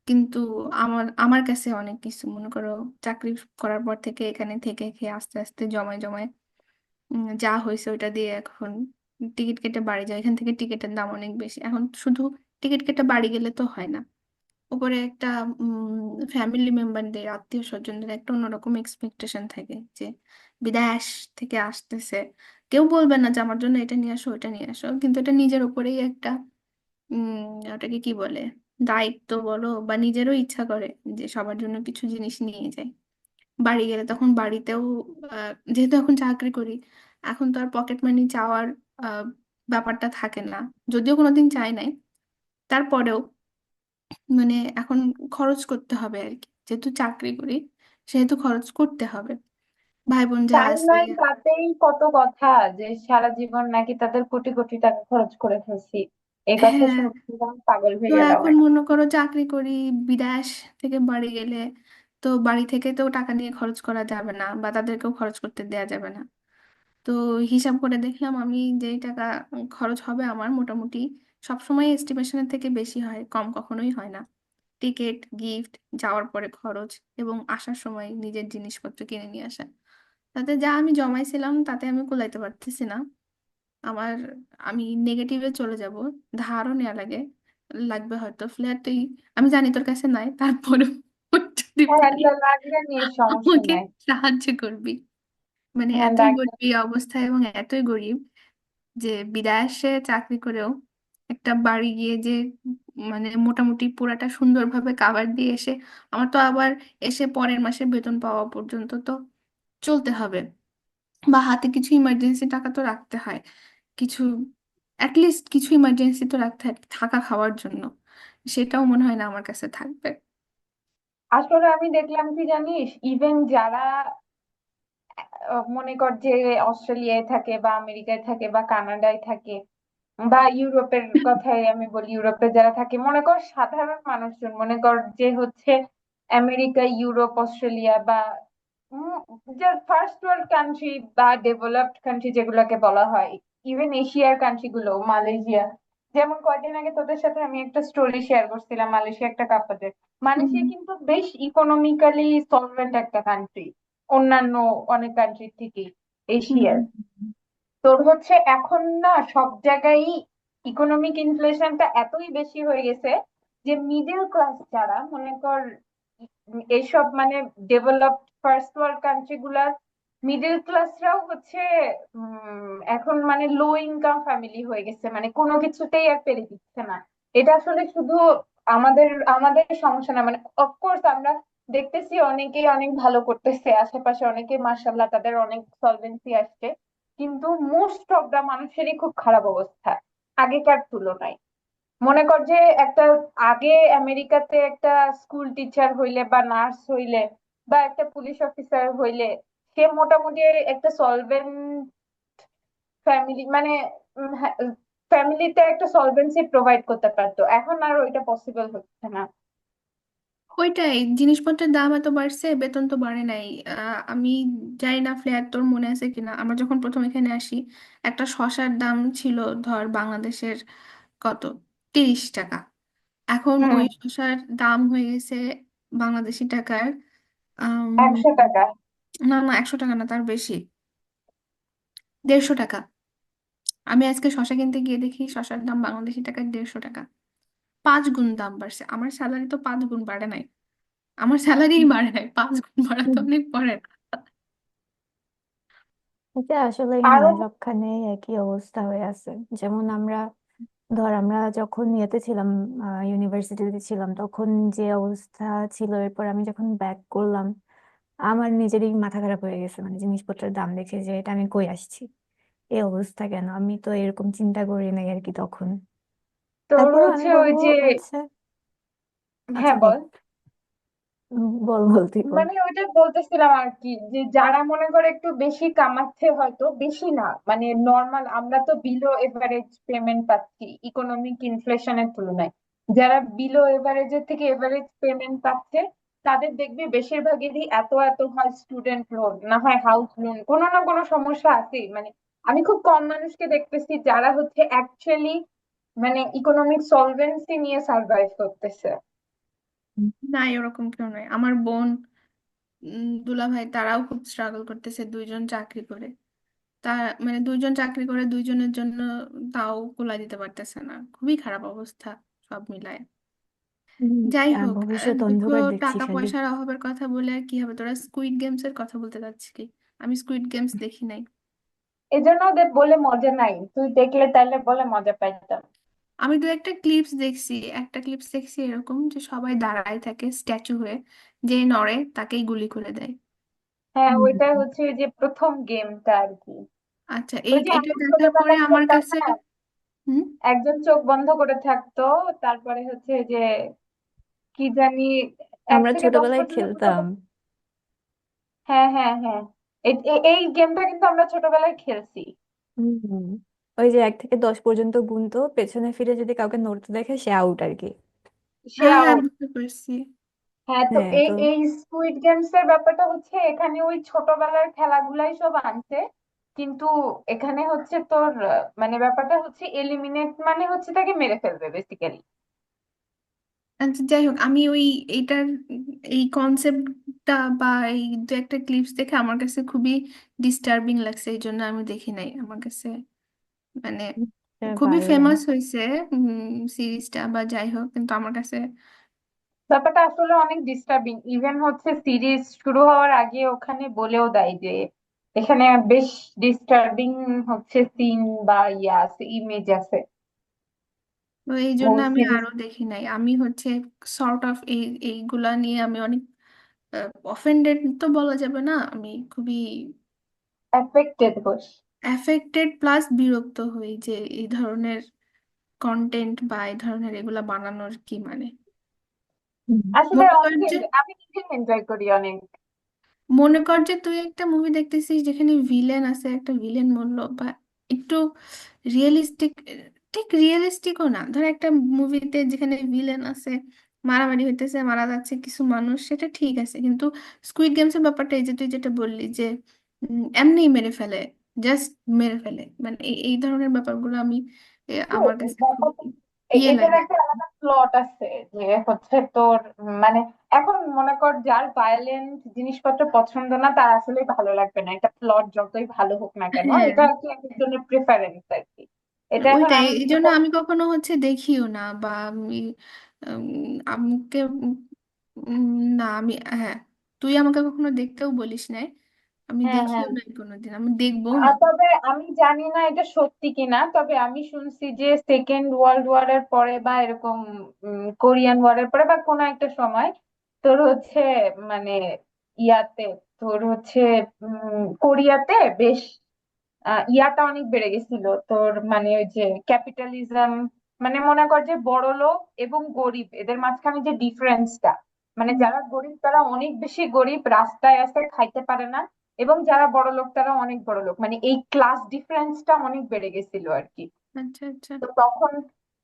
কিন্তু আমার আমার কাছে অনেক কিছু, মনে করো চাকরি করার পর থেকে এখানে থেকে খেয়ে আস্তে আস্তে জমায় জমায় যা হয়েছে ওইটা দিয়ে এখন টিকিট কেটে বাড়ি যায়। এখান থেকে টিকিটের দাম অনেক বেশি, এখন শুধু টিকিট কেটে বাড়ি গেলে তো হয় না, উপরে একটা ফ্যামিলি মেম্বারদের, আত্মীয় স্বজনদের একটা অন্যরকম এক্সপেকটেশন থাকে যে বিদেশ থেকে আসতেছে, কেউ বলবে না যে আমার জন্য এটা নিয়ে আসো ওটা নিয়ে আসো, কিন্তু এটা নিজের উপরেই একটা ওটাকে কি বলে, দায়িত্ব বলো, বা নিজেরও ইচ্ছা করে যে সবার জন্য কিছু জিনিস নিয়ে যায়। বাড়ি গেলে তখন বাড়িতেও যেহেতু এখন চাকরি করি, এখন তো আর পকেট মানি চাওয়ার আহ, ব্যাপারটা থাকে না, যদিও কোনোদিন চাই নাই, তারপরেও মানে এখন খরচ করতে হবে আর কি, যেহেতু চাকরি করি সেহেতু খরচ করতে হবে। ভাই বোন যা তাই আছে। নয়, তাতেই কত কথা, যে সারা জীবন নাকি তাদের কোটি কোটি টাকা খরচ করে ফেলছি। এই কথা হ্যাঁ, শুনতে আমি পাগল তো হয়ে গেলাম এখন এখন। মনে করো চাকরি করি, বিদেশ থেকে বাড়ি গেলে তো বাড়ি থেকে তো টাকা নিয়ে খরচ করা যাবে না, বা তাদেরকেও খরচ করতে দেয়া যাবে না। তো হিসাব করে দেখলাম আমি যেই টাকা খরচ হবে আমার, মোটামুটি সবসময় এস্টিমেশনের থেকে বেশি হয়, কম কখনোই হয় না। টিকিট, গিফট, যাওয়ার পরে খরচ, এবং আসার সময় নিজের জিনিসপত্র কিনে নিয়ে আসা, তাতে যা আমি জমাইছিলাম তাতে আমি কুলাইতে পারতেছি না। আমার, আমি নেগেটিভে চলে যাব, ধারও নেওয়া লাগবে হয়তো ফ্ল্যাট তুই, আমি জানি তোর কাছে নাই, তারপরে যদি হ্যাঁ, পারি একটা লাগলে নিয়ে সমস্যা আমাকে নাই। সাহায্য করবি। মানে হ্যাঁ, এতই লাগলে। গরিব এই অবস্থা, এবং এতই গরিব যে বিদেশে চাকরি করেও একটা বাড়ি গিয়ে যে মানে মোটামুটি পুরাটা সুন্দরভাবে কাভার দিয়ে এসে, আমার তো আবার এসে পরের মাসে বেতন পাওয়া পর্যন্ত তো চলতে হবে, বা হাতে কিছু ইমার্জেন্সি টাকা তো রাখতে হয়, কিছু অ্যাটলিস্ট কিছু ইমার্জেন্সি তো রাখতে হয় থাকা খাওয়ার জন্য, সেটাও মনে হয় না আমার কাছে থাকবে। আসলে আমি দেখলাম কি জানিস, ইভেন যারা মনে কর যে অস্ট্রেলিয়ায় থাকে বা আমেরিকায় থাকে বা কানাডায় থাকে বা ইউরোপের কথাই আমি বলি, ইউরোপে যারা থাকে, মনে কর সাধারণ মানুষজন, মনে কর যে হচ্ছে আমেরিকা, ইউরোপ, অস্ট্রেলিয়া বা উম, যে ফার্স্ট ওয়ার্ল্ড কান্ট্রি বা ডেভেলপড কান্ট্রি যেগুলোকে বলা হয়, ইভেন এশিয়ার কান্ট্রি গুলো, মালয়েশিয়া, যেমন কয়দিন আগে তোদের সাথে আমি একটা স্টোরি শেয়ার করছিলাম মালয়েশিয়া একটা কাপড়ের। হুম। মালয়েশিয়া কিন্তু বেশ ইকোনমিক্যালি সলভেন্ট একটা কান্ট্রি, অন্যান্য অনেক কান্ট্রির থেকে, হুম। এশিয়ার। তোর হচ্ছে এখন না সব জায়গায় ইকোনমিক ইনফ্লেশনটা এতই বেশি হয়ে গেছে যে মিডল ক্লাস যারা, মনে কর এইসব মানে ডেভেলপড ফার্স্ট ওয়ার্ল্ড কান্ট্রি গুলার মিডল ক্লাসরাও হচ্ছে এখন মানে লো ইনকাম ফ্যামিলি হয়ে গেছে, মানে কোনো কিছুতেই আর পেরে দিচ্ছে না। এটা আসলে শুধু আমাদের আমাদের সমস্যা না, মানে অফকোর্স আমরা দেখতেছি অনেকেই অনেক ভালো করতেছে, আশেপাশে অনেকে মার্শাল্লাহ তাদের অনেক সলভেন্সি আসছে, কিন্তু মোস্ট অফ দা মানুষেরই খুব খারাপ অবস্থা আগেকার তুলনায়। মনে কর যে একটা, আগে আমেরিকাতে একটা স্কুল টিচার হইলে বা নার্স হইলে বা একটা পুলিশ অফিসার হইলে সে মোটামুটি একটা সলভেন্ট ফ্যামিলি মানে ফ্যামিলিতে একটা সলভেন্সি প্রোভাইড করতে পারতো, এখন আর ওইটা পসিবল হচ্ছে না। ওইটাই, জিনিসপত্রের দাম এত বাড়ছে, বেতন তো বাড়ে নাই। আমি জানি না ফ্ল্যাট তোর মনে আছে কিনা, আমরা যখন প্রথম এখানে আসি একটা শসার দাম ছিল ধর বাংলাদেশের কত, 30 টাকা। এখন হুম। ওই শসার দাম হয়ে গেছে বাংলাদেশি টাকার 100 টাকা। না না, 100 টাকা না, তার বেশি, 150 টাকা। আমি আজকে শসা কিনতে গিয়ে দেখি শসার দাম বাংলাদেশি টাকায় 150 টাকা। 5 গুণ দাম বাড়ছে। আমার স্যালারি তো 5 গুণ বাড়ে নাই, আমার স্যালারি বাড়ে নাই, 5 গুণ বাড়া তো অনেক পরে। এটা আসলে আরো হ্যাঁ সবখানে একই অবস্থা হয়ে আছে। যেমন আমরা ধর আমরা যখন ইয়েতে ছিলাম, ইউনিভার্সিটিতে ছিলাম, তখন যে অবস্থা ছিল, এরপর আমি যখন ব্যাক করলাম আমার নিজেরই মাথা খারাপ হয়ে গেছে, মানে জিনিসপত্রের দাম দেখে যে এটা আমি কই আসছি, এই অবস্থা কেন, আমি তো এরকম চিন্তা করি নাই আর কি তখন। তোর তারপরও আমি হচ্ছে ওই বলবো যে, হচ্ছে, আচ্ছা হ্যাঁ বল, বল। বল বল তুই বল। মানে ওইটা বলতেছিলাম আর কি, যে যারা মনে করে একটু বেশি কামাচ্ছে, হয়তো বেশি না মানে নর্মাল, আমরা তো বিলো এভারেজ পেমেন্ট পাচ্ছি ইকোনমিক ইনফ্লেশনের তুলনায়। যারা বিলো এভারেজের থেকে এভারেজ পেমেন্ট পাচ্ছে তাদের দেখবি বেশিরভাগেরই এত এত হয় স্টুডেন্ট লোন, না হয় হাউস লোন, কোনো না কোনো সমস্যা আছেই। মানে আমি খুব কম মানুষকে দেখতেছি যারা হচ্ছে অ্যাকচুয়ালি মানে ইকোনমিক সলভেন্সি নিয়ে সার্ভাইভ করতেছে। না, এরকম কেউ নয়। আমার বোন, দুলাভাই, তারাও খুব স্ট্রাগল করতেছে, দুইজন চাকরি করে। তা মানে দুইজন চাকরি করে, দুইজনের জন্য তাও কুলাই দিতে পারতেছে না, খুবই খারাপ অবস্থা সব মিলায়। হম, যাই আর হোক, ভবিষ্যৎ দুঃখ, অন্ধকার দেখছি টাকা খালি। পয়সার অভাবের কথা বলে আর কি হবে। তোরা স্কুইড গেমস এর কথা বলতে চাচ্ছিলি, আমি স্কুইড গেমস দেখি নাই। এজন্য ওদের বলে মজা নাই, তুই দেখলে তাহলে বলে মজা পাইতাম। আমি দু একটা ক্লিপস দেখছি, একটা ক্লিপস দেখছি এরকম যে সবাই দাঁড়ায় থাকে স্ট্যাচু হয়ে, যে নড়ে তাকেই গুলি করে দেয়। হ্যাঁ, ওইটা হম, হচ্ছে ওই যে প্রথম গেমটা আর কি। আচ্ছা, ওই যে এটা আমরা দেখার পরে ছোটবেলায় আমার খেলতাম কাছে, না, হুম, একজন চোখ বন্ধ করে থাকতো, তারপরে হচ্ছে যে কি জানি, এক আমরা থেকে 10 ছোটবেলায় পর্যন্ত কত। খেলতাম। হ্যাঁ হ্যাঁ হ্যাঁ, এই গেমটা কিন্তু আমরা ছোটবেলায় খেলছি। হম, ওই যে 1 থেকে 10 পর্যন্ত গুনতো, পেছনে ফিরে যদি কাউকে নড়তে দেখে সে আউট আর কি। সে হ্যাঁ হ্যাঁ, আউট। বুঝতে পারছি। হ্যাঁ, তো হ্যাঁ এই তো এই স্কুইড গেমস এর ব্যাপারটা হচ্ছে এখানে ওই ছোটবেলার খেলাগুলাই সব আনছে, কিন্তু এখানে হচ্ছে তোর মানে ব্যাপারটা হচ্ছে এলিমিনেট মানে হচ্ছে তাকে মেরে ফেলবে বেসিক্যালি। আচ্ছা, যাই হোক, আমি ওই এইটার এই কনসেপ্টটা বা এই দু একটা ক্লিপস দেখে আমার কাছে খুবই ডিস্টার্বিং লাগছে, এই জন্য আমি দেখি নাই। আমার কাছে মানে খুবই ভালো লাগে না। ফেমাস হয়েছে সিরিজটা, বা যাই হোক, কিন্তু আমার কাছে ব্যাপারটা আসলে অনেক ডিস্টার্বিং, ইভেন হচ্ছে সিরিজ শুরু হওয়ার আগে ওখানে বলেও দেয় যে এখানে বেশ ডিস্টার্বিং হচ্ছে সিন বা ইয়া আছে, ইমেজ আছে তো এই জন্য হোল আমি সিরিজ। আরো দেখি নাই। আমি হচ্ছে সর্ট অফ এইগুলা নিয়ে আমি অনেক অফেন্ডেড তো বলা যাবে না, আমি খুবই অ্যাফেক্টেড হোস। অ্যাফেক্টেড প্লাস বিরক্ত হই যে এই ধরনের কন্টেন্ট বা এই ধরনের এগুলা বানানোর কি মানে। হুম। আসলে মনে কর অনেক যে, আমি নিজে এনজয় করি অনেক। মনে কর যে তুই একটা মুভি দেখতেছিস যেখানে ভিলেন আছে, একটা ভিলেন মরলো, বা একটু রিয়েলিস্টিক, ঠিক রিয়েলিস্টিকও না, ধর একটা মুভিতে যেখানে ভিলেন আছে, মারামারি হইতেছে, মারা যাচ্ছে কিছু মানুষ, সেটা ঠিক আছে। কিন্তু স্কুইড গেমস এর ব্যাপারটা এই যে তুই যেটা বললি যে এমনিই মেরে ফেলে, জাস্ট মেরে ফেলে, মানে এই ধরনের ব্যাপারগুলো আমি আমার কাছে খুব ব্যাপারটা ইয়ে এটার লাগে। একটা আলাদা প্লট আছে, যে হচ্ছে তোর মানে এখন মনে কর যার ভায়োলেন্ট জিনিসপত্র পছন্দ না তার আসলে ভালো লাগবে না, এটা প্লট যতই ভালো হোক না কেন, হ্যাঁ, এটা আর কি এক একজনের প্রেফারেন্স আর কি। এটা এখন ওইটাই, আমি এই মনে জন্য করি। আমি কখনো হচ্ছে দেখিও না, বা আমি আমাকে না আমি, হ্যাঁ, তুই আমাকে কখনো দেখতেও বলিস নাই, আমি হ্যাঁ দেখিও হ্যাঁ। নাই কোনোদিন, আমি দেখবো না। আর তবে আমি জানি না এটা সত্যি কিনা, তবে আমি শুনছি যে সেকেন্ড ওয়ার্ল্ড ওয়ার এর পরে বা এরকম কোরিয়ান ওয়ার এর পরে বা কোনো একটা সময় তোর হচ্ছে মানে ইয়াতে তোর হচ্ছে কোরিয়াতে বেশ ইয়াটা অনেক বেড়ে গেছিল তোর মানে ওই যে ক্যাপিটালিজম, মানে মনে কর যে বড় লোক এবং গরিব এদের মাঝখানে যে ডিফারেন্সটা, মানে যারা গরিব তারা অনেক বেশি গরিব, রাস্তায় আছে খাইতে পারে না, এবং যারা বড় লোক তারা অনেক বড় লোক, মানে এই ক্লাস ডিফারেন্সটা অনেক বেড়ে গেছিল আর কি। আচ্ছা আচ্ছা। তো তখন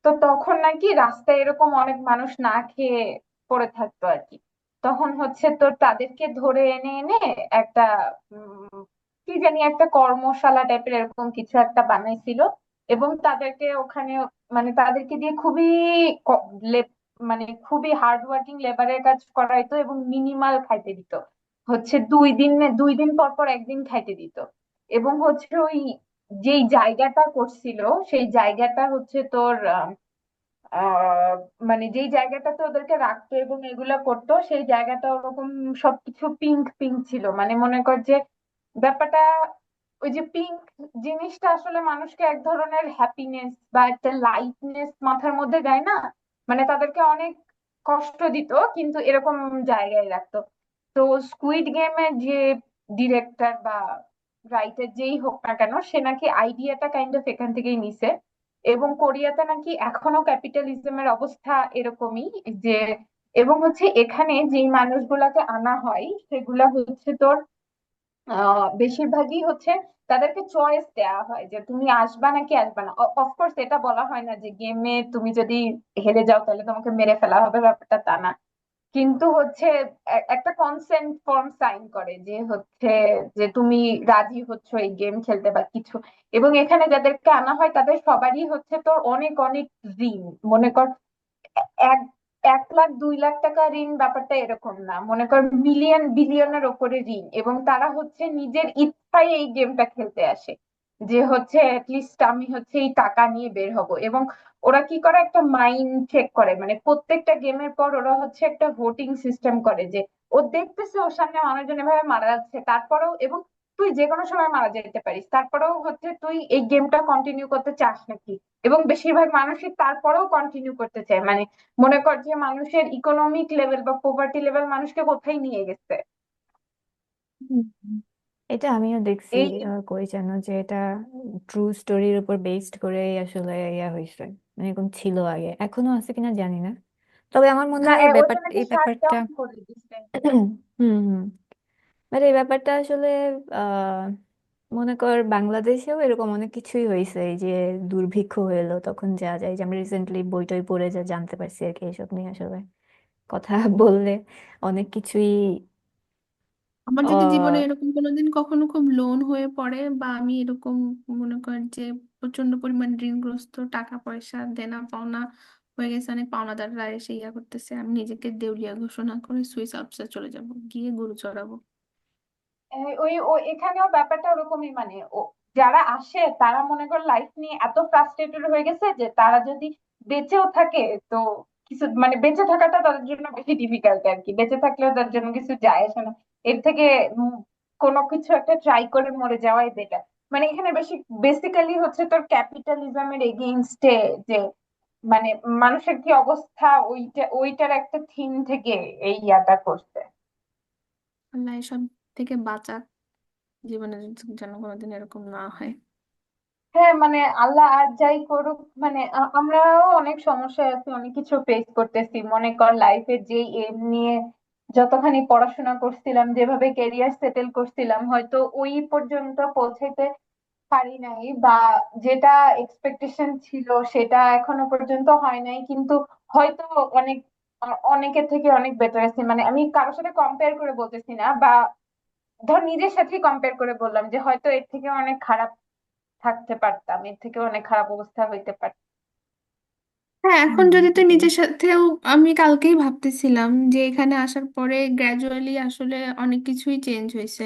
তো তখন নাকি রাস্তায় এরকম অনেক মানুষ না খেয়ে পড়ে থাকতো আর কি। তখন হচ্ছে তোর তাদেরকে ধরে এনে এনে একটা কি জানি একটা কর্মশালা টাইপের এরকম কিছু একটা বানাইছিল, এবং তাদেরকে ওখানে মানে তাদেরকে দিয়ে খুবই ক- লে- মানে খুবই হার্ড ওয়ার্কিং লেবারের কাজ করাইতো এবং মিনিমাল খাইতে দিত, হচ্ছে 2 দিন পর পর একদিন খাইতে দিত। এবং হচ্ছে ওই যেই জায়গাটা করছিল সেই জায়গাটা হচ্ছে তোর আহ মানে যেই জায়গাটাতে ওদেরকে রাখতো এবং এগুলা করতো সেই জায়গাটা ওরকম সবকিছু পিঙ্ক পিঙ্ক ছিল, মানে মনে কর যে ব্যাপারটা ওই যে পিঙ্ক জিনিসটা আসলে মানুষকে এক ধরনের হ্যাপিনেস বা একটা লাইটনেস মাথার মধ্যে দেয় না, মানে তাদেরকে অনেক কষ্ট দিত কিন্তু এরকম জায়গায় রাখতো। তো স্কুইড গেমের যে ডিরেক্টর বা রাইটার যেই হোক না কেন সে নাকি আইডিয়াটা কাইন্ড অফ এখান থেকেই নিছে। এবং কোরিয়াতে নাকি এখনো ক্যাপিটালিজমের অবস্থা এরকমই, যে এবং হচ্ছে এখানে যেই মানুষগুলাকে আনা হয় সেগুলা হচ্ছে তোর বেশিরভাগই হচ্ছে তাদেরকে চয়েস দেওয়া হয় যে তুমি আসবা নাকি আসবা না। অফকোর্স এটা বলা হয় না যে গেমে তুমি যদি হেরে যাও তাহলে তোমাকে মেরে ফেলা হবে, ব্যাপারটা তা না, কিন্তু হচ্ছে একটা কনসেন্ট ফর্ম সাইন করে যে হচ্ছে যে তুমি রাজি হচ্ছ এই গেম খেলতে বা কিছু। এবং এখানে যাদেরকে আনা হয় তাদের সবারই হচ্ছে তোর অনেক অনেক ঋণ, মনে কর এক 1 লাখ 2 লাখ টাকা ঋণ, ব্যাপারটা এরকম না, মনে কর মিলিয়ন বিলিয়নের ওপরে ঋণ, এবং তারা হচ্ছে নিজের ইচ্ছায় এই গেমটা খেলতে আসে যে হচ্ছে লিস্ট আমি হচ্ছে এই টাকা নিয়ে বের হব। এবং ওরা কি করে একটা মাইন্ড চেক করে, মানে প্রত্যেকটা গেমের পর ওরা হচ্ছে একটা ভোটিং সিস্টেম করে যে ও দেখতেছে ওর সামনে মানুষজন এভাবে মারা যাচ্ছে তারপরেও, এবং তুই যে কোনো সময় মারা যেতে পারিস তারপরেও হচ্ছে তুই এই গেমটা কন্টিনিউ করতে চাস নাকি। এবং বেশিরভাগ মানুষই তারপরেও কন্টিনিউ করতে চায়, মানে মনে কর যে মানুষের ইকোনমিক লেভেল বা পভার্টি লেভেল মানুষকে কোথায় নিয়ে গেছে। হুম। এটা আমিও দেখছি এই কই যেন যে এটা ট্রু স্টোরির উপর বেসড করে আসলে ইয়া হয়েছে, মানে এরকম ছিল আগে, এখনো আছে কিনা জানি না। তবে আমার মনে হ্যাঁ, হয় এই ব্যাপার ওইটা নাকি এই শাট ব্যাপারটা ডাউন করে দিচ্ছে। হুম হুম, মানে এই ব্যাপারটা আসলে আহ মনে কর বাংলাদেশেও এরকম অনেক কিছুই হয়েছে, এই যে দুর্ভিক্ষ হইলো তখন যা যায়, যে আমরা রিসেন্টলি বই টই পড়ে যা জানতে পারছি আর কি, এসব নিয়ে আসলে কথা বললে অনেক কিছুই আমার যদি জীবনে আহ এরকম কোনোদিন কখনো খুব লোন হয়ে পড়ে বা আমি এরকম মনে কর যে প্রচন্ড পরিমাণ ঋণগ্রস্ত, টাকা পয়সা দেনা পাওনা হয়ে গেছে, অনেক পাওনাদাররা এসে ইয়া করতেছে, আমি নিজেকে দেউলিয়া ঘোষণা করে সুইস অফিসে চলে যাব, গিয়ে গরু চড়াবো। ওই এখানেও ব্যাপারটা ওরকমই, মানে যারা আসে তারা মনে কর লাইফ নিয়ে এত ফ্রাস্ট্রেটেড হয়ে গেছে যে তারা যদি বেঁচেও থাকে তো কিছু, মানে বেঁচে থাকাটা তাদের জন্য বেশি ডিফিকাল্ট আর কি, বেঁচে থাকলেও তাদের জন্য কিছু যায় আসে না। এর থেকে কোনো কিছু একটা ট্রাই করে মরে যাওয়াই বেটার। মানে এখানে বেসিক্যালি হচ্ছে তোর ক্যাপিটালিজমের এগেইনস্টে যে মানে মানুষের কি অবস্থা ওইটার একটা থিম থেকে এই ইয়াটা করছে। আল্লাহ এসব থেকে বাঁচাক, জীবনে যেন কোনোদিন এরকম না হয়। হ্যাঁ, মানে আল্লাহ আর যাই করুক, মানে আমরাও অনেক সমস্যায় আছি, অনেক কিছু ফেস করতেছি, মনে কর লাইফে যে এম নিয়ে যতখানি পড়াশোনা করছিলাম, যেভাবে ক্যারিয়ার সেটেল করছিলাম, হয়তো ওই পর্যন্ত পৌঁছাইতে পারি নাই, বা যেটা এক্সপেকটেশন ছিল সেটা এখনো পর্যন্ত হয় নাই, কিন্তু হয়তো অনেক অনেকের থেকে অনেক বেটার আছে, মানে আমি কারোর সাথে কম্পেয়ার করে বলতেছি না, বা ধর নিজের সাথেই কম্পেয়ার করে বললাম যে হয়তো এর থেকে অনেক খারাপ থাকতে পারতাম, এর থেকে অনেক খারাপ অবস্থা হইতে পারত। হ্যাঁ, এখন হুম, যদি তুই এটাই। নিজের সাথেও, আমি কালকেই ভাবতেছিলাম যে এখানে আসার পরে গ্র্যাজুয়ালি আসলে অনেক কিছুই চেঞ্জ হয়েছে।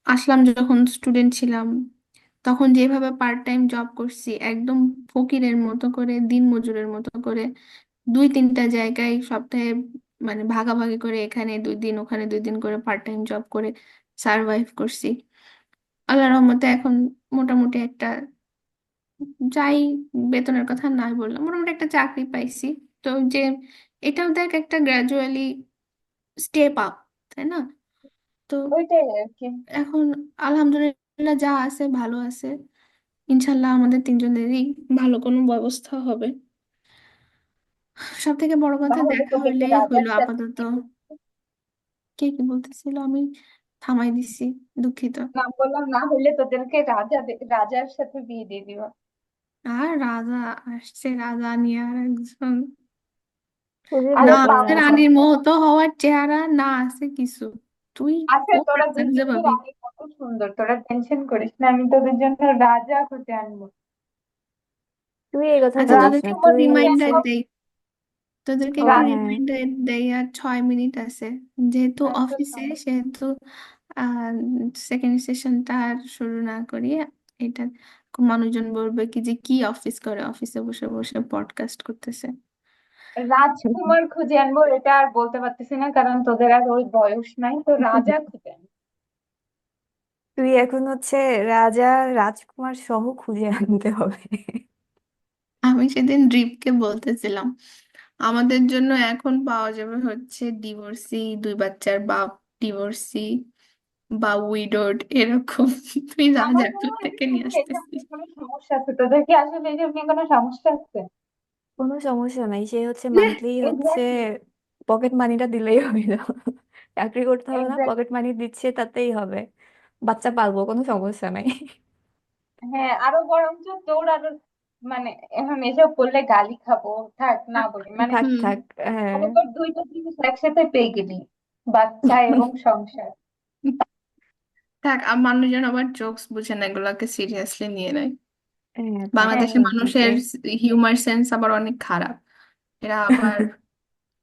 আসলাম যখন স্টুডেন্ট ছিলাম তখন যেভাবে পার্ট টাইম জব করছি, একদম ফকিরের মতো করে, দিন মজুরের মতো করে, 2-3টা জায়গায় সপ্তাহে মানে ভাগাভাগি করে, এখানে 2 দিন ওখানে 2 দিন করে পার্ট টাইম জব করে সারভাইভ করছি। আল্লাহর রহমতে এখন মোটামুটি একটা, যাই বেতনের কথা নাই বললাম, মোটামুটি একটা চাকরি পাইছি। তো যে এটাও দেখ একটা গ্র্যাজুয়ালি স্টেপ আপ, তাই না? তো ওইটাই আর কি। এখন আলহামদুলিল্লাহ যা আছে ভালো আছে, ইনশাল্লাহ আমাদের তিনজনেরই ভালো কোনো ব্যবস্থা হবে। সব থেকে বড় কথা তাহলে দেখা তোদেরকে হইলেই রাজার হইলো সাথে আপাতত। বিয়ে দিবি। কে কি বলতেছিল, আমি থামাই দিছি, দুঃখিত। নাম বললাম, না হলে তোদেরকে রাজার সাথে বিয়ে দিয়ে দিব। আর রাজা আসছে, রাজা নিয়ে আর একজন, খুবই না আরে বেটার আছে পাগল, আছে। রানীর মতো হওয়ার চেহারা, না আছে কিছু। তুই আছে, কোন তোরা রাজা খুঁজে দুইজনই পাবি? রানী কত সুন্দর, তোরা টেনশন করিস না, আমি তোদের জন্য রাজা খুঁজে আনবো। তুই এই কথা আচ্ছা, বলিস না, তোদেরকে আমার তুই হচ্ছে। রিমাইন্ডার দেই, তোদেরকে একটু হ্যাঁ রাজ হ্যাঁ। রিমাইন্ডার দেই, আর 6 মিনিট আছে। যেহেতু আচ্ছা অফিসে, শোনো। সেহেতু সেকেন্ড সেশনটা আর শুরু না করিয়ে এটা, খুব মানুষজন বলবে কি যে কি অফিস করে, অফিসে বসে বসে পডকাস্ট করতেছে। রাজকুমার খুঁজে আনবো, এটা আর বলতে পারতেছি না কারণ তোদের আর ওই বয়স নাই, তো রাজা খুঁজে আনবো। তুই এখন হচ্ছে রাজা রাজকুমার সহ খুঁজে আনতে হবে। আমি সেদিন ড্রিপকে বলতেছিলাম আমাদের জন্য এখন পাওয়া যাবে হচ্ছে ডিভোর্সি, 2 বাচ্চার বাপ, ডিভোর্সি বা উইডোড এরকম। তুই আমার রাজা মনে হয় থেকে এসব নিয়ে এসব আসতেছিস। নিয়ে কোনো সমস্যা আছে, তোদের কি আসলে এসব নিয়ে কোনো সমস্যা আছে? কোনো সমস্যা নাই, সে হচ্ছে মান্থলি হচ্ছে এক্স্যাক্টলি। পকেট মানিটা দিলেই হইল। চাকরি করতে হবে না, এক্স্যাক্টলি। পকেট মানি দিচ্ছে তাতেই হবে। বাচ্চা পালবো, কোনো সমস্যা নাই। হ্যাঁ, আরো বরঞ্চ তোর আরো মানে এখন এসব করলে গালি খাবো, থাক না বলি মানে। থাক হুম। থাক, হ্যাঁ। মনে কর দুইটা জিনিস একসাথে পেয়ে গেলি, বাচ্চা এবং সংসার। থাক, আর মানুষজন আবার জোকস বুঝে না, এগুলাকে সিরিয়াসলি নিয়ে নেয়। হ্যাঁ তা তো হ্যাঁ, বাংলাদেশের ঠিকই। মানুষের হিউমার সেন্স আবার অনেক খারাপ, এরা আবার।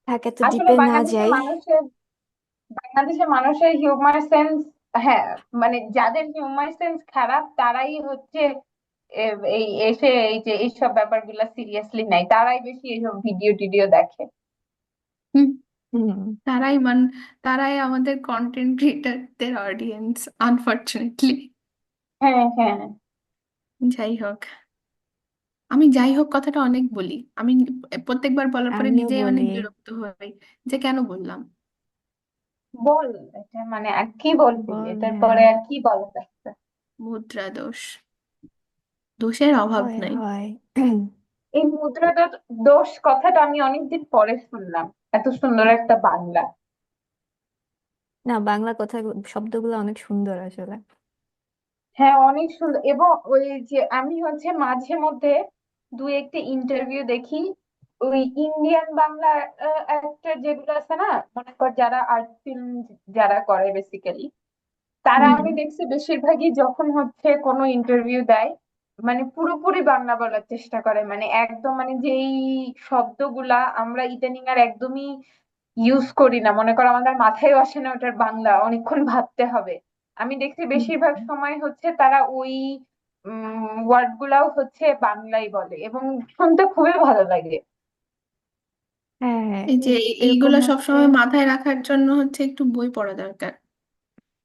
থাক, এত আসলে ডিপে না বাংলাদেশের যাই। মানুষের বাংলাদেশের মানুষের হিউমার সেন্স, হ্যাঁ, মানে যাদের হিউমার সেন্স খারাপ তারাই হচ্ছে এই এসে এই যে এইসব ব্যাপারগুলা সিরিয়াসলি নেয়, তারাই বেশি এইসব ভিডিও টিডিও দেখে। হুম, হুম। তারাই তারাই আমাদের কন্টেন্ট ক্রিয়েটারদের অডিয়েন্স, আনফরচুনেটলি। হ্যাঁ হ্যাঁ। যাই হোক, আমি যাই হোক কথাটা অনেক বলি, আমি প্রত্যেকবার বলার পরে আমিও নিজেই অনেক বলি। বিরক্ত হই যে কেন বললাম। বল, এটা মানে আর কি বলবি, বল, এটার হ্যাঁ। পরে আর কি বলা যাচ্ছে? মুদ্রা দোষ, দোষের অভাব হয় নাই। হয়। এই মুদ্রা দোষ কথাটা আমি অনেকদিন পরে শুনলাম, এত সুন্দর একটা বাংলা। না, বাংলা কথা শব্দগুলো অনেক সুন্দর আসলে। হ্যাঁ অনেক সুন্দর, এবং ওই যে আমি হচ্ছে মাঝে মধ্যে দুই একটি ইন্টারভিউ দেখি, ওই ইন্ডিয়ান বাংলা অ্যাক্টর যেগুলো আছে না, মনে কর যারা আর্ট ফিল্ম যারা করে বেসিক্যালি, তারা হুম। আমি দেখছি বেশিরভাগই যখন হচ্ছে কোনো ইন্টারভিউ দেয়, মানে পুরোপুরি বাংলা বলার চেষ্টা করে, মানে একদম মানে যেই শব্দগুলা আমরা ইদানিং আর একদমই ইউজ করি না, মনে করো আমাদের মাথায় আসে না ওটার বাংলা, অনেকক্ষণ ভাবতে হবে। আমি দেখছি হুম। বেশিরভাগ সময় হচ্ছে তারা ওই ওয়ার্ড গুলাও হচ্ছে বাংলাই বলে এবং শুনতে খুবই ভালো লাগে। হ্যাঁ হ্যাঁ, এই যে এরকম এইগুলা হচ্ছে। সবসময় মাথায় রাখার জন্য হচ্ছে একটু বই পড়া দরকার,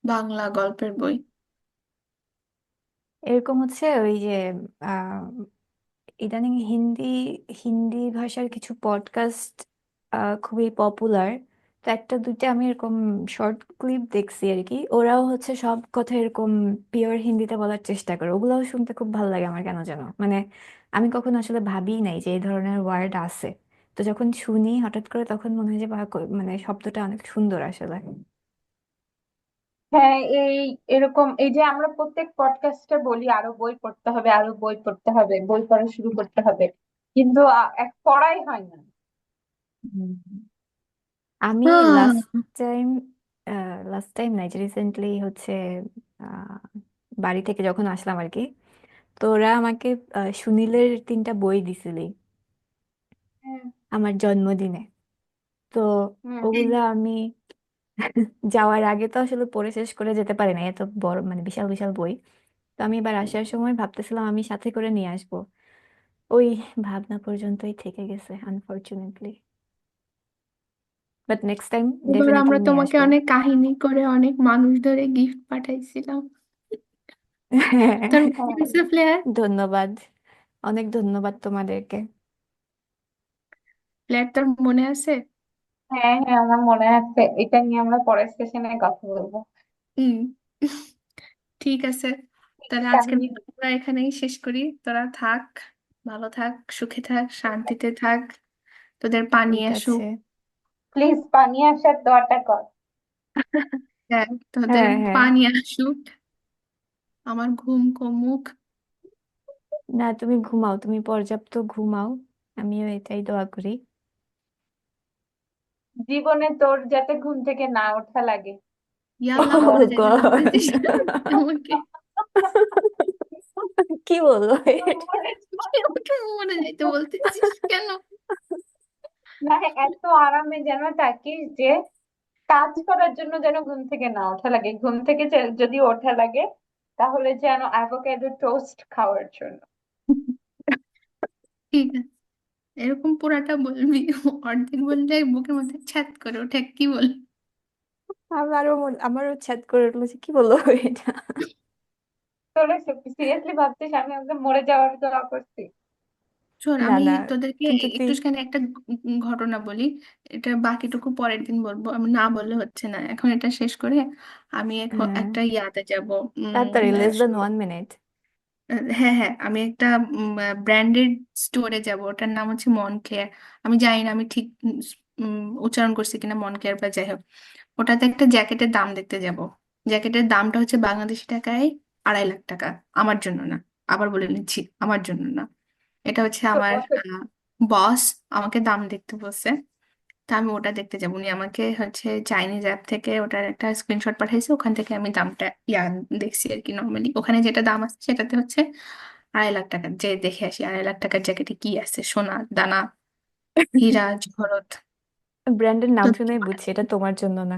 বাংলা গল্পের বই। এরকম হচ্ছে ওই যে আহ ইদানিং হিন্দি হিন্দি ভাষার কিছু পডকাস্ট খুবই পপুলার। তো একটা দুইটা আমি এরকম শর্ট ক্লিপ দেখছি আর কি, ওরাও হচ্ছে সব কথা এরকম পিওর হিন্দিতে বলার চেষ্টা করে, ওগুলাও শুনতে খুব ভালো লাগে আমার, কেন যেন মানে আমি কখনো আসলে ভাবি নাই যে এই ধরনের ওয়ার্ড আছে। তো যখন শুনি হঠাৎ করে তখন মনে হয় যে বাহ, মানে শব্দটা অনেক সুন্দর আসলে। হ্যাঁ, এই এরকম এই যে আমরা প্রত্যেক পডকাস্টে বলি আরো বই পড়তে হবে, আরো বই পড়তে হবে, বই পড়া শুরু করতে হবে, কিন্তু পড়াই হয় না। হুম। আমি আহ, লাস্ট টাইম লাস্ট টাইম নাই, রিসেন্টলি হচ্ছে আহ, বাড়ি থেকে যখন আসলাম আর কি, তো ওরা আমাকে সুনীলের 3টা বই দিছিলি হুম আমার জন্মদিনে। তো হুম। ওগুলা আমি যাওয়ার আগে তো আসলে পড়ে শেষ করে যেতে পারি না, এত বড় মানে বিশাল বিশাল বই। তো আমি এবার আসার সময় ভাবতেছিলাম আমি সাথে করে নিয়ে আসবো, ওই ভাবনা পর্যন্তই থেকে গেছে আনফরচুনেটলি। বাট নেক্সট টাইম এবার ডেফিনেটলি আমরা নিয়ে তোমাকে আসবো। অনেক কাহিনী করে অনেক মানুষ ধরে গিফট পাঠাইছিলাম। তোর মনে হ্যাঁ, আছে ফ্লেয়ার? ধন্যবাদ, অনেক ধন্যবাদ তোমাদেরকে। ফ্লেয়ার তোর মনে আছে? হ্যাঁ হ্যাঁ, আমার মনে আছে, এটা নিয়ে আমরা পরের সেশনে কথা বলবো। হুম। ঠিক আছে, ঠিক তাহলে আছে, আজকের আমি মতো আমরা এখানেই শেষ করি। তোরা থাক, ভালো থাক, সুখে থাক, শান্তিতে থাক। তোদের পানি ঠিক আসুক। আছে। প্লিজ পানি আসার দোয়াটা কর। হ্যাঁ, তোদের হ্যাঁ হ্যাঁ। পানি আসুক, আমার ঘুম কমুক। না, তুমি ঘুমাও, তুমি পর্যাপ্ত ঘুমাও। আমিও এটাই দোয়া করি। জীবনে তোর যাতে ঘুম থেকে না ওঠা লাগে, এই ইয়াল্লাহ, দোয়া মরে ও যাইতে গড। বলতেছিস কেন আমাকে? কি বললো এটা? আমাকে মরে যাইতে বলতেছিস কেন? না, এত আরামে যেন থাকিস যে কাজ করার জন্য যেন ঘুম থেকে না ওঠা লাগে, ঘুম থেকে যদি ওঠা লাগে তাহলে যেন অ্যাভোকাডো টোস্ট খাওয়ার জন্য। ঠিক আছে, এরকম পুরাটা বলবি, অর্ধেক বললে বুকের মধ্যে ছ্যাদ করে ওঠে, কি বল? আমারও ছ্যাদ করে উঠলো যে কি বললো এটা। তোরা সিরিয়াসলি ভাবছিস আমি একদম মরে যাওয়ার দোয়া করছি? শোন, না আমি না, তোদেরকে কিন্তু তুই একটুখানি একটা ঘটনা বলি। এটা বাকিটুকু পরের দিন বলবো, আমি না বললে হচ্ছে না, এখন এটা শেষ করে আমি এখন হ্যাঁ, একটা ইয়াতে যাব। তাড়াতাড়ি, less than 1 minute। হ্যাঁ হ্যাঁ, আমি একটা ব্র্যান্ডেড স্টোরে যাব, ওটার নাম হচ্ছে মনকেয়ার। আমি জানি না আমি ঠিক উচ্চারণ করছি কিনা, মনকেয়ার বা যাই হোক। ওটাতে একটা জ্যাকেটের দাম দেখতে যাব। জ্যাকেটের দামটা হচ্ছে বাংলাদেশি টাকায় 2.5 লাখ টাকা। আমার জন্য না, আবার বলে নিচ্ছি, আমার জন্য না। এটা হচ্ছে তো আমার ওকে, বস আমাকে দাম দেখতে বলছে। তা আমি ওটা দেখতে যাবো, উনি আমাকে হচ্ছে চাইনিজ অ্যাপ থেকে ওটার একটা স্ক্রিনশট পাঠাইছে, ওখান থেকে আমি দামটা দেখছি আর কি। নর্মালি ওখানে যেটা দাম আছে সেটাতে হচ্ছে 2.5 লাখ টাকা। যে দেখে আসি 2.5 লাখ টাকার জ্যাকেটে কি আছে, সোনা দানা, হীরা জহরত। ব্র্যান্ডের তো নাম শুনেই বুঝছি এটা তোমার জন্য না।